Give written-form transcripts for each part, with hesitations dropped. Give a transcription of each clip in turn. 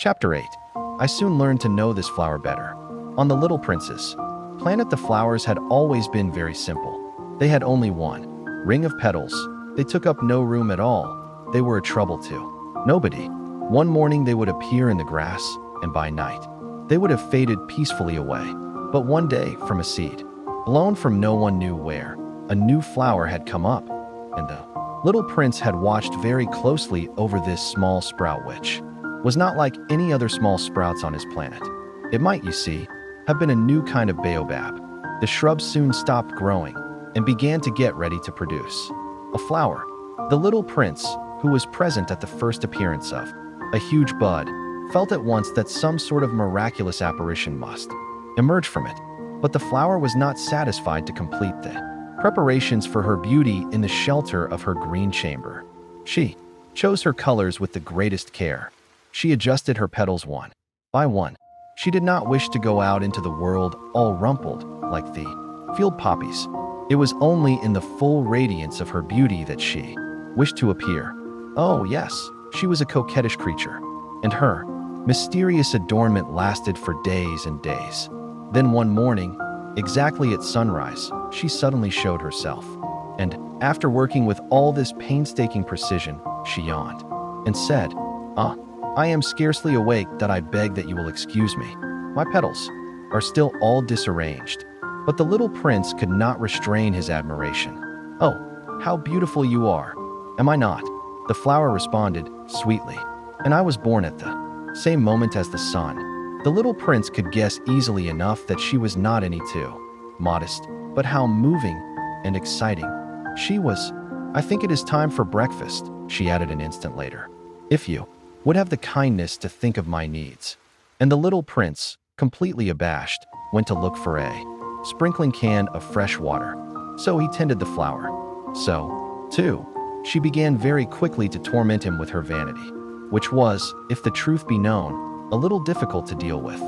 Chapter 8. I soon learned to know this flower better. On the Little Princess planet, the flowers had always been very simple. They had only one ring of petals. They took up no room at all. They were a trouble to nobody. One morning they would appear in the grass, and by night they would have faded peacefully away. But one day, from a seed, blown from no one knew where, a new flower had come up, and the little prince had watched very closely over this small sprout, which was not like any other small sprouts on his planet. It might, you see, have been a new kind of baobab. The shrub soon stopped growing and began to get ready to produce a flower. The little prince, who was present at the first appearance of a huge bud, felt at once that some sort of miraculous apparition must emerge from it. But the flower was not satisfied to complete the preparations for her beauty in the shelter of her green chamber. She chose her colors with the greatest care. She adjusted her petals one by one. She did not wish to go out into the world all rumpled like the field poppies. It was only in the full radiance of her beauty that she wished to appear. Oh yes, she was a coquettish creature, and her mysterious adornment lasted for days and days. Then one morning, exactly at sunrise, she suddenly showed herself. And after working with all this painstaking precision, she yawned and said, I am scarcely awake, that I beg that you will excuse me. My petals are still all disarranged. But the little prince could not restrain his admiration. Oh, how beautiful you are, am I not? The flower responded sweetly. And I was born at the same moment as the sun. The little prince could guess easily enough that she was not any too modest, but how moving and exciting she was. I think it is time for breakfast, she added an instant later. If you would have the kindness to think of my needs. And the little prince, completely abashed, went to look for a sprinkling can of fresh water. So he tended the flower. So, too, she began very quickly to torment him with her vanity, which was, if the truth be known, a little difficult to deal with.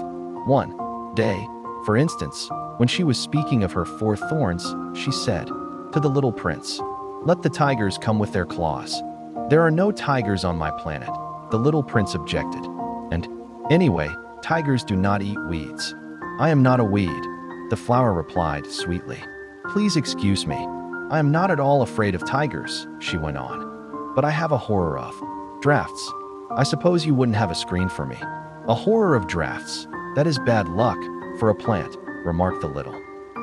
One day, for instance, when she was speaking of her 4 thorns, she said to the little prince, "Let the tigers come with their claws." "There are no tigers on my planet," the little prince objected. "And anyway, tigers do not eat weeds." "I am not a weed," the flower replied sweetly. "Please excuse me. I am not at all afraid of tigers," she went on. "But I have a horror of drafts. I suppose you wouldn't have a screen for me." "A horror of drafts? That is bad luck for a plant," remarked the little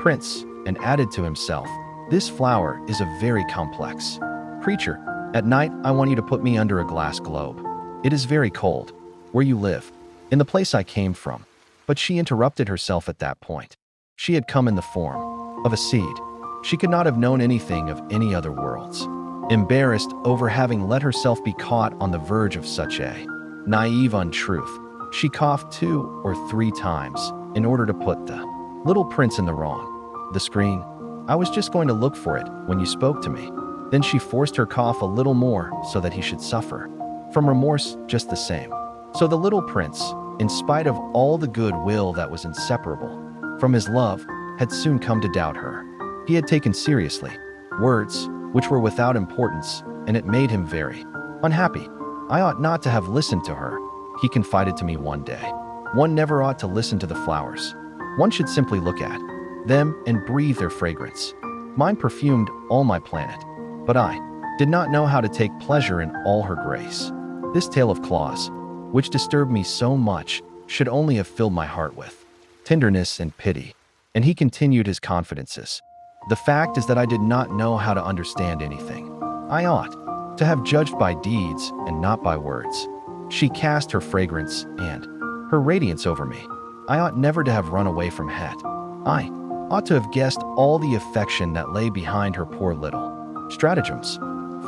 prince, and added to himself, "This flower is a very complex creature. At night, I want you to put me under a glass globe. It is very cold where you live, in the place I came from." But she interrupted herself at that point. She had come in the form of a seed. She could not have known anything of any other worlds. Embarrassed over having let herself be caught on the verge of such a naive untruth, she coughed 2 or 3 times in order to put the little prince in the wrong. "The screen? I was just going to look for it when you spoke to me." Then she forced her cough a little more so that he should suffer from remorse just the same. So the little prince, in spite of all the good will that was inseparable from his love, had soon come to doubt her. He had taken seriously words which were without importance, and it made him very unhappy. "I ought not to have listened to her," he confided to me one day. "One never ought to listen to the flowers. One should simply look at them and breathe their fragrance. Mine perfumed all my planet, but I did not know how to take pleasure in all her grace. This tale of claws, which disturbed me so much, should only have filled my heart with tenderness and pity." And he continued his confidences. "The fact is that I did not know how to understand anything. I ought to have judged by deeds and not by words. She cast her fragrance and her radiance over me. I ought never to have run away from Het. I ought to have guessed all the affection that lay behind her poor little stratagems.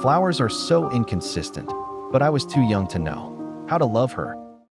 Flowers are so inconsistent, but I was too young to know how to love her.